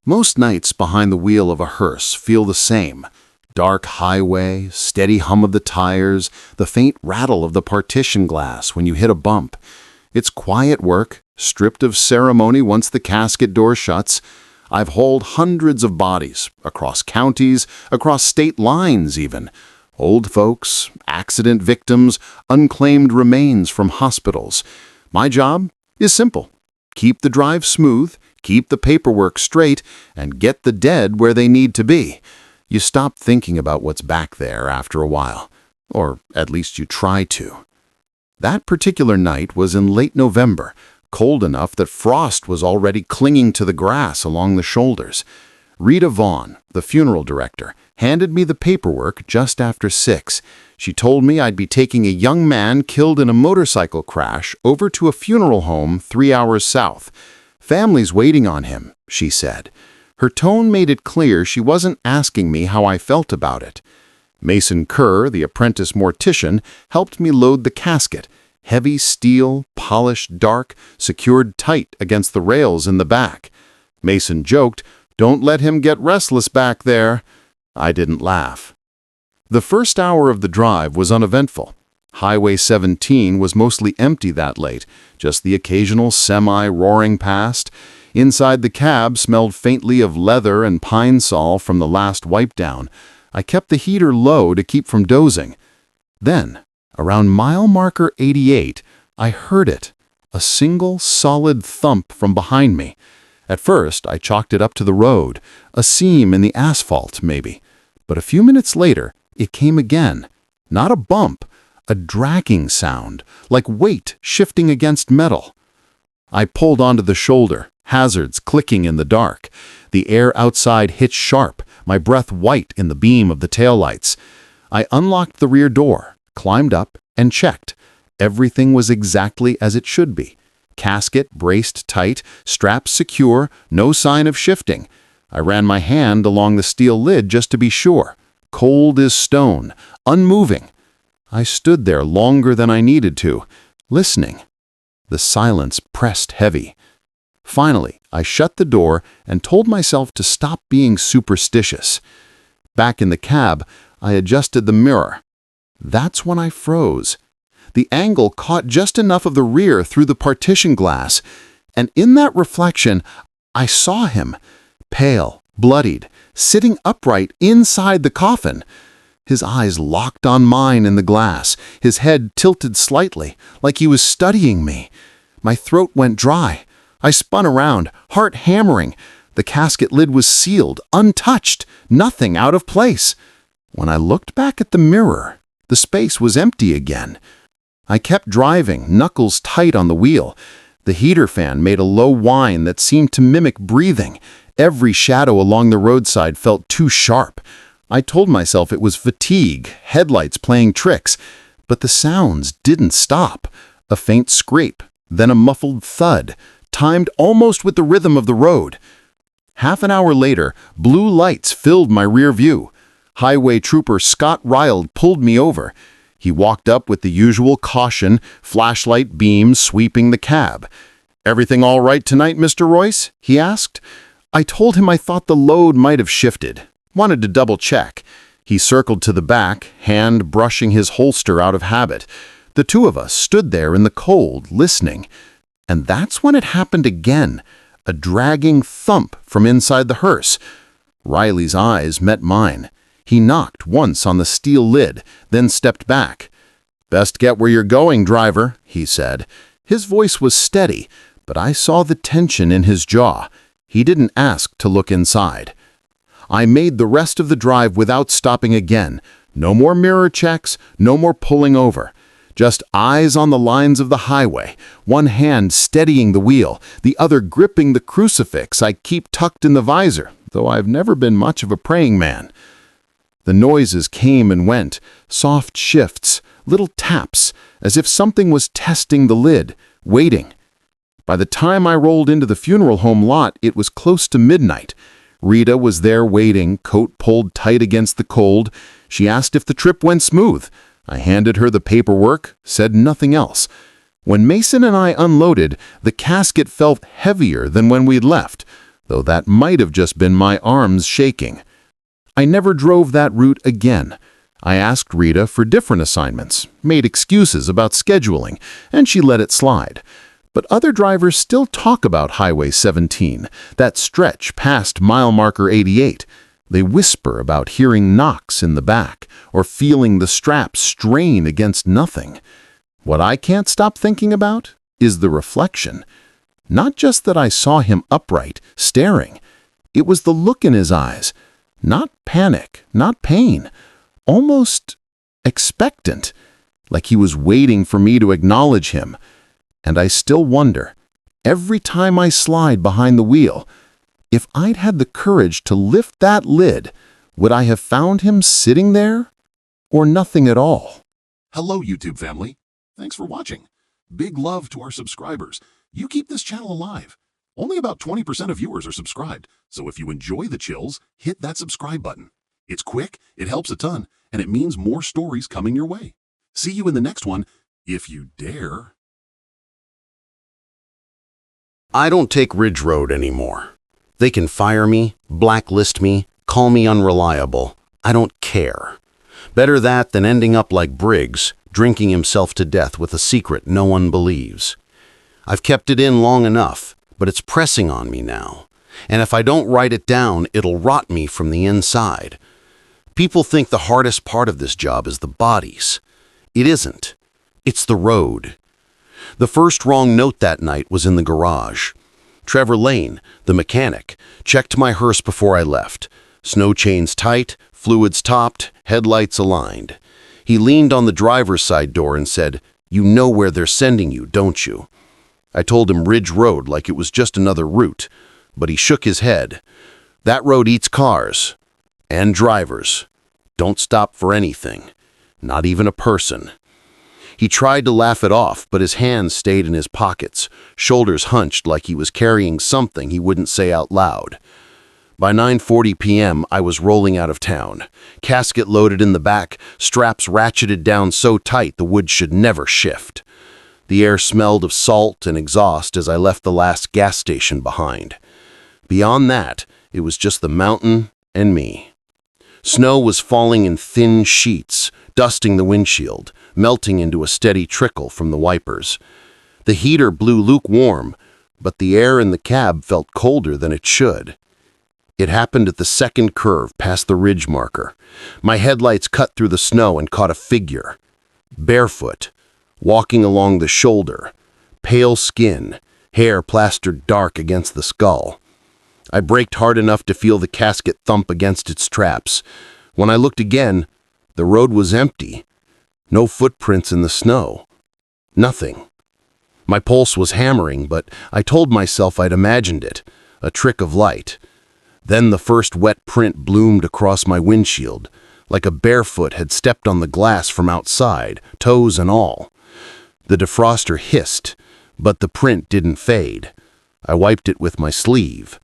Most nights behind the wheel of a hearse feel the same. Dark highway, steady hum of the tires, the faint rattle of the partition glass when you hit a bump. It's quiet work, stripped of ceremony once the casket door shuts. I've hauled hundreds of bodies, across counties, across state lines even. Old folks, accident victims, unclaimed remains from hospitals. My job is simple. Keep the drive smooth, keep the paperwork straight, and get the dead where they need to be. You stop thinking about what's back there after a while, or at least you try to. That particular night was in late November, cold enough that frost was already clinging to the grass along the shoulders. Rita Vaughn, the funeral director, handed me the paperwork just after 6. She told me I'd be taking a young man killed in a motorcycle crash over to a funeral home 3 hours south. Family's waiting on him, she said. Her tone made it clear she wasn't asking me how I felt about it. Mason Kerr, the apprentice mortician, helped me load the casket. Heavy steel, polished dark, secured tight against the rails in the back. Mason joked, "Don't let him get restless back there." I didn't laugh. The first hour of the drive was uneventful. Highway 17 was mostly empty that late, just the occasional semi roaring past. Inside the cab smelled faintly of leather and pine sol from the last wipe down. I kept the heater low to keep from dozing. Then, around mile marker 88, I heard it, a single solid thump from behind me. At first, I chalked it up to the road, a seam in the asphalt, maybe. But a few minutes later, it came again. Not a bump, a dragging sound, like weight shifting against metal. I pulled onto the shoulder, hazards clicking in the dark. The air outside hit sharp, my breath white in the beam of the taillights. I unlocked the rear door, climbed up, and checked. Everything was exactly as it should be. Casket braced tight, straps secure, no sign of shifting. I ran my hand along the steel lid just to be sure. Cold as stone, unmoving. I stood there longer than I needed to, listening. The silence pressed heavy. Finally, I shut the door and told myself to stop being superstitious. Back in the cab, I adjusted the mirror. That's when I froze. The angle caught just enough of the rear through the partition glass, and in that reflection, I saw him, pale, bloodied, sitting upright inside the coffin. His eyes locked on mine in the glass, his head tilted slightly, like he was studying me. My throat went dry. I spun around, heart hammering. The casket lid was sealed, untouched, nothing out of place. When I looked back at the mirror, the space was empty again. I kept driving, knuckles tight on the wheel. The heater fan made a low whine that seemed to mimic breathing. Every shadow along the roadside felt too sharp. I told myself it was fatigue, headlights playing tricks. But the sounds didn't stop. A faint scrape, then a muffled thud, timed almost with the rhythm of the road. Half an hour later, blue lights filled my rear view. Highway trooper Scott Riled pulled me over. He walked up with the usual caution, flashlight beam sweeping the cab. "Everything all right tonight, Mr. Royce?" he asked. I told him I thought the load might have shifted. Wanted to double check. He circled to the back, hand brushing his holster out of habit. The two of us stood there in the cold, listening. And that's when it happened again, a dragging thump from inside the hearse. Riley's eyes met mine. He knocked once on the steel lid, then stepped back. "Best get where you're going, driver," he said. His voice was steady, but I saw the tension in his jaw. He didn't ask to look inside. I made the rest of the drive without stopping again. No more mirror checks, no more pulling over. Just eyes on the lines of the highway, one hand steadying the wheel, the other gripping the crucifix I keep tucked in the visor, though I've never been much of a praying man. The noises came and went, soft shifts, little taps, as if something was testing the lid, waiting. By the time I rolled into the funeral home lot, it was close to midnight. Rita was there waiting, coat pulled tight against the cold. She asked if the trip went smooth. I handed her the paperwork, said nothing else. When Mason and I unloaded, the casket felt heavier than when we'd left. though that might have just been my arms shaking. I never drove that route again. I asked Rita for different assignments, made excuses about scheduling, and she let it slide. But other drivers still talk about Highway 17, that stretch past mile marker 88. They whisper about hearing knocks in the back or feeling the straps strain against nothing. What I can't stop thinking about is the reflection. Not just that I saw him upright, staring. It was the look in his eyes. Not panic, not pain. Almost expectant, like he was waiting for me to acknowledge him. And I still wonder, every time I slide behind the wheel, if I'd had the courage to lift that lid, would I have found him sitting there or nothing at all? Hello, YouTube family. Thanks for watching. Big love to our subscribers. You keep this channel alive. Only about 20% of viewers are subscribed, so if you enjoy the chills, hit that subscribe button. It's quick, it helps a ton, and it means more stories coming your way. See you in the next one, if you dare. I don't take Ridge Road anymore. They can fire me, blacklist me, call me unreliable. I don't care. Better that than ending up like Briggs, drinking himself to death with a secret no one believes. I've kept it in long enough, but it's pressing on me now. And if I don't write it down, it'll rot me from the inside. People think the hardest part of this job is the bodies. It isn't. It's the road. The first wrong note that night was in the garage. Trevor Lane, the mechanic, checked my hearse before I left. Snow chains tight, fluids topped, headlights aligned. He leaned on the driver's side door and said, "You know where they're sending you, don't you?" I told him Ridge Road like it was just another route, but he shook his head. That road eats cars and drivers. Don't stop for anything, not even a person. He tried to laugh it off, but his hands stayed in his pockets, shoulders hunched like he was carrying something he wouldn't say out loud. By 9:40 p.m., I was rolling out of town, casket loaded in the back, straps ratcheted down so tight the wood should never shift. The air smelled of salt and exhaust as I left the last gas station behind. Beyond that, it was just the mountain and me. Snow was falling in thin sheets, dusting the windshield, melting into a steady trickle from the wipers. The heater blew lukewarm, but the air in the cab felt colder than it should. It happened at the second curve past the ridge marker. My headlights cut through the snow and caught a figure. Barefoot, walking along the shoulder, pale skin, hair plastered dark against the skull. I braked hard enough to feel the casket thump against its traps. When I looked again, the road was empty. No footprints in the snow. Nothing. My pulse was hammering, but I told myself I'd imagined it, a trick of light. Then the first wet print bloomed across my windshield, like a barefoot had stepped on the glass from outside, toes and all. The defroster hissed, but the print didn't fade. I wiped it with my sleeve.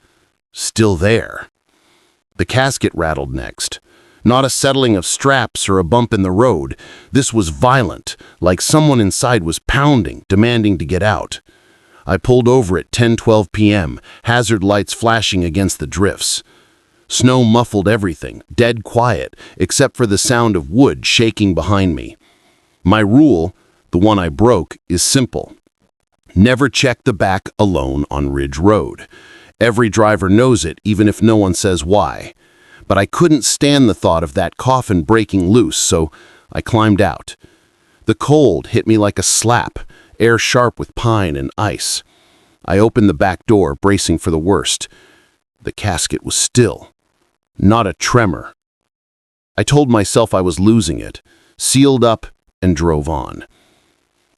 Still there. The casket rattled next. Not a settling of straps or a bump in the road. This was violent, like someone inside was pounding, demanding to get out. I pulled over at 10:12 p.m., hazard lights flashing against the drifts. Snow muffled everything, dead quiet, except for the sound of wood shaking behind me. My rule, the one I broke, is simple. Never check the back alone on Ridge Road. Every driver knows it, even if no one says why. But I couldn't stand the thought of that coffin breaking loose, so I climbed out. The cold hit me like a slap, air sharp with pine and ice. I opened the back door, bracing for the worst. The casket was still. Not a tremor. I told myself I was losing it, sealed up, and drove on.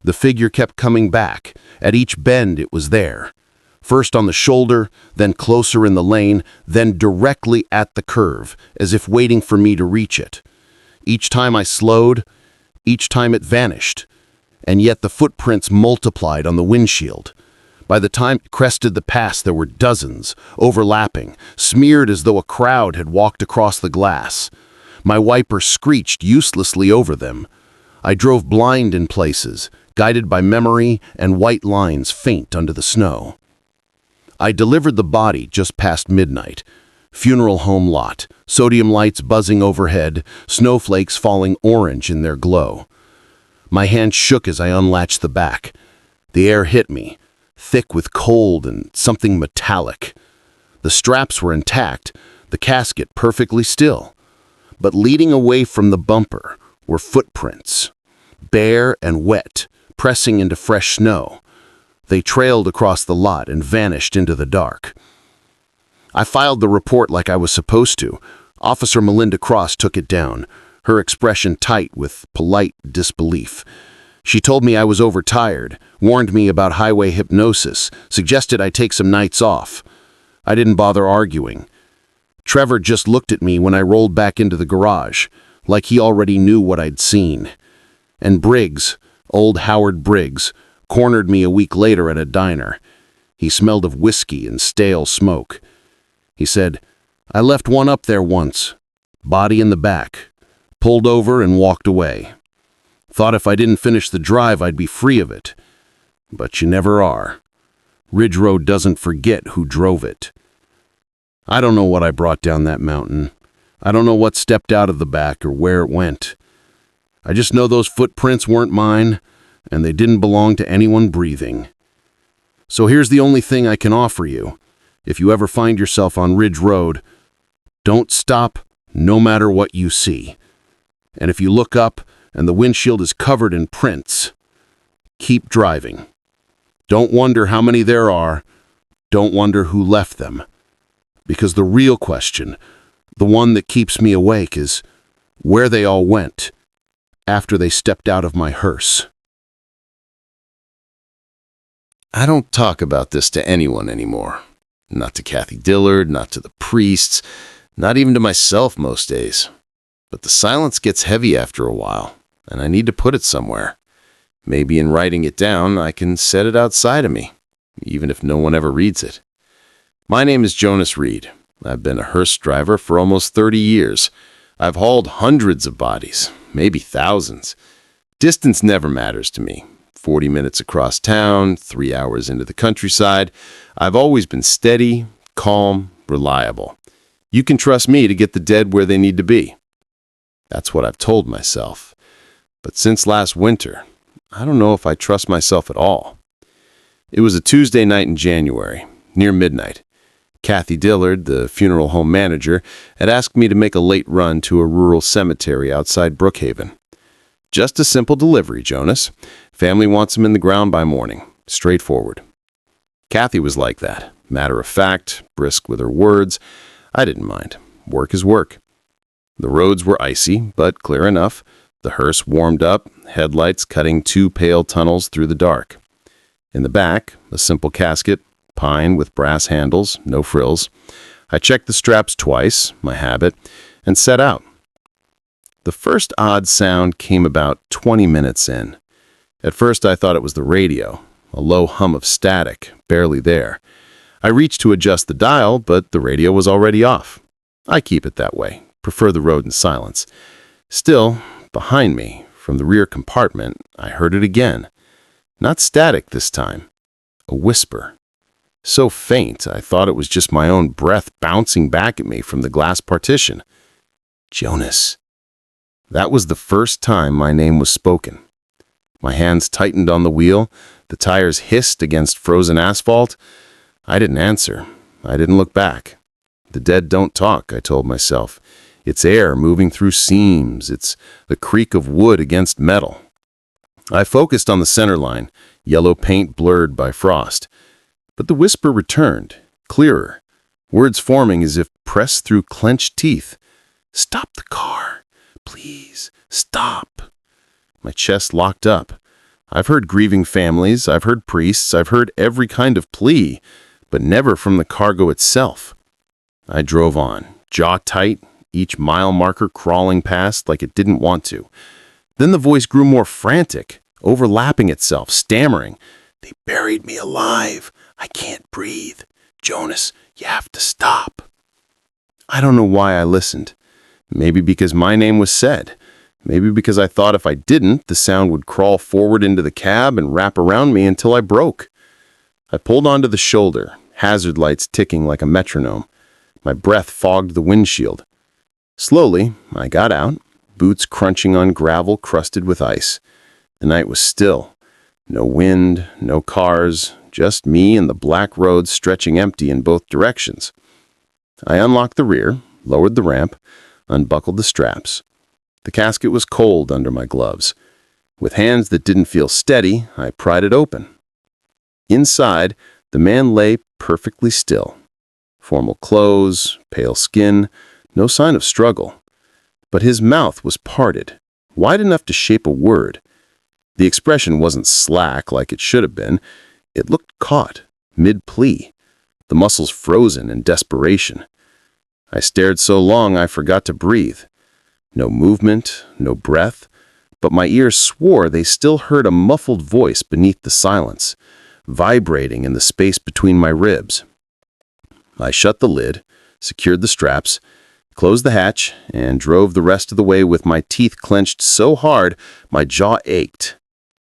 The figure kept coming back. At each bend it was there. First on the shoulder, then closer in the lane, then directly at the curve, as if waiting for me to reach it. Each time I slowed, each time it vanished. And yet the footprints multiplied on the windshield. By the time it crested the pass, there were dozens, overlapping, smeared as though a crowd had walked across the glass. My wiper screeched uselessly over them. I drove blind in places, guided by memory and white lines faint under the snow. I delivered the body just past midnight. Funeral home lot, sodium lights buzzing overhead, snowflakes falling orange in their glow. My hand shook as I unlatched the back. The air hit me, thick with cold and something metallic. The straps were intact, the casket perfectly still. But leading away from the bumper were footprints, bare and wet, pressing into fresh snow. They trailed across the lot and vanished into the dark. I filed the report like I was supposed to. Officer Melinda Cross took it down, her expression tight with polite disbelief. She told me I was overtired, warned me about highway hypnosis, suggested I take some nights off. I didn't bother arguing. Trevor just looked at me when I rolled back into the garage, like he already knew what I'd seen. And Briggs, old Howard Briggs, cornered me a week later at a diner. He smelled of whiskey and stale smoke. He said, "I left one up there once. Body in the back. Pulled over and walked away. Thought if I didn't finish the drive, I'd be free of it. But you never are. Ridge Road doesn't forget who drove it." I don't know what I brought down that mountain. I don't know what stepped out of the back or where it went. I just know those footprints weren't mine, and they didn't belong to anyone breathing. So here's the only thing I can offer you. If you ever find yourself on Ridge Road, don't stop no matter what you see. And if you look up and the windshield is covered in prints, keep driving. Don't wonder how many there are. Don't wonder who left them. Because the real question, the one that keeps me awake, is where they all went after they stepped out of my hearse. I don't talk about this to anyone anymore. Not to Kathy Dillard, not to the priests, not even to myself most days. But the silence gets heavy after a while, and I need to put it somewhere. Maybe in writing it down, I can set it outside of me, even if no one ever reads it. My name is Jonas Reed. I've been a hearse driver for almost 30 years. I've hauled hundreds of bodies, maybe thousands. Distance never matters to me. 40 minutes across town, 3 hours into the countryside. I've always been steady, calm, reliable. You can trust me to get the dead where they need to be. That's what I've told myself. But since last winter, I don't know if I trust myself at all. It was a Tuesday night in January, near midnight. Kathy Dillard, the funeral home manager, had asked me to make a late run to a rural cemetery outside Brookhaven. Just a simple delivery, Jonas. Family wants him in the ground by morning. Straightforward. Kathy was like that. Matter of fact, brisk with her words. I didn't mind. Work is work. The roads were icy, but clear enough. The hearse warmed up, headlights cutting 2 pale tunnels through the dark. In the back, a simple casket, pine with brass handles, no frills. I checked the straps twice, my habit, and set out. The first odd sound came about 20 minutes in. At first I thought it was the radio, a low hum of static, barely there. I reached to adjust the dial, but the radio was already off. I keep it that way, prefer the road in silence. Still, behind me, from the rear compartment, I heard it again. Not static this time, a whisper. So faint, I thought it was just my own breath bouncing back at me from the glass partition. Jonas. That was the first time my name was spoken. My hands tightened on the wheel, the tires hissed against frozen asphalt. I didn't answer. I didn't look back. The dead don't talk, I told myself. It's air moving through seams. It's the creak of wood against metal. I focused on the center line, yellow paint blurred by frost. But the whisper returned, clearer, words forming as if pressed through clenched teeth. "Stop the car. Please, stop." My chest locked up. I've heard grieving families, I've heard priests, I've heard every kind of plea, but never from the cargo itself. I drove on, jaw tight, each mile marker crawling past like it didn't want to. Then the voice grew more frantic, overlapping itself, stammering. "They buried me alive. I can't breathe. Jonas, you have to stop." I don't know why I listened. Maybe because my name was said. Maybe because I thought if I didn't, the sound would crawl forward into the cab and wrap around me until I broke. I pulled onto the shoulder, hazard lights ticking like a metronome. My breath fogged the windshield. Slowly, I got out, boots crunching on gravel crusted with ice. The night was still. No wind, no cars, just me and the black road stretching empty in both directions. I unlocked the rear, lowered the ramp, unbuckled the straps. The casket was cold under my gloves. With hands that didn't feel steady, I pried it open. Inside, the man lay perfectly still. Formal clothes, pale skin, no sign of struggle. But his mouth was parted, wide enough to shape a word. The expression wasn't slack like it should have been. It looked caught, mid-plea, the muscles frozen in desperation. I stared so long I forgot to breathe. No movement, no breath, but my ears swore they still heard a muffled voice beneath the silence, vibrating in the space between my ribs. I shut the lid, secured the straps, closed the hatch, and drove the rest of the way with my teeth clenched so hard my jaw ached.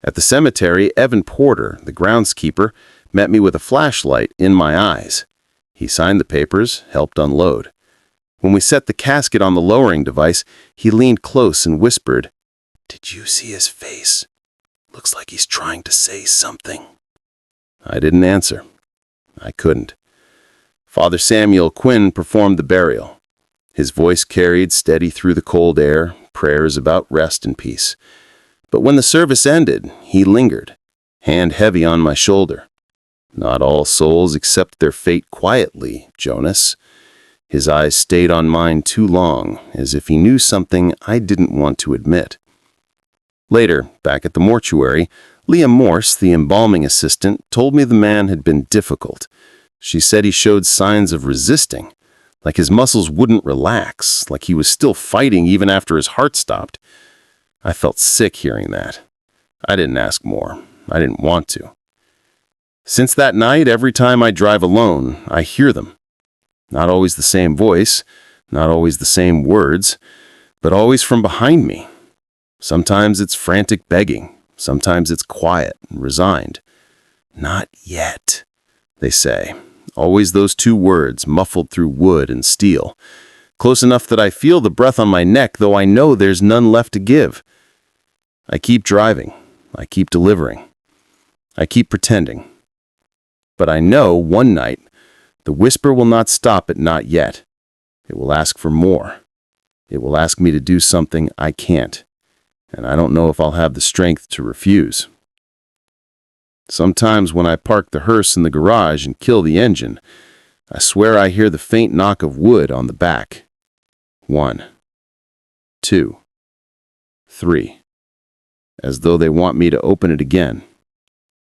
At the cemetery, Evan Porter, the groundskeeper, met me with a flashlight in my eyes. He signed the papers, helped unload. When we set the casket on the lowering device, he leaned close and whispered, "Did you see his face? Looks like he's trying to say something." I didn't answer. I couldn't. Father Samuel Quinn performed the burial. His voice carried steady through the cold air, prayers about rest and peace. But when the service ended, he lingered, hand heavy on my shoulder. Not all souls accept their fate quietly, Jonas. His eyes stayed on mine too long, as if he knew something I didn't want to admit. Later, back at the mortuary, Leah Morse, the embalming assistant, told me the man had been difficult. She said he showed signs of resisting, like his muscles wouldn't relax, like he was still fighting even after his heart stopped. I felt sick hearing that. I didn't ask more. I didn't want to. Since that night, every time I drive alone, I hear them. Not always the same voice, not always the same words, but always from behind me. Sometimes it's frantic begging. Sometimes it's quiet and resigned. "Not yet," they say. Always those two words, muffled through wood and steel. Close enough that I feel the breath on my neck, though I know there's none left to give. I keep driving. I keep delivering. I keep pretending. But I know one night, the whisper will not stop at not yet. It will ask for more. It will ask me to do something I can't. And I don't know if I'll have the strength to refuse. Sometimes when I park the hearse in the garage and kill the engine, I swear I hear the faint knock of wood on the back. 1, 2, 3. As though they want me to open it again.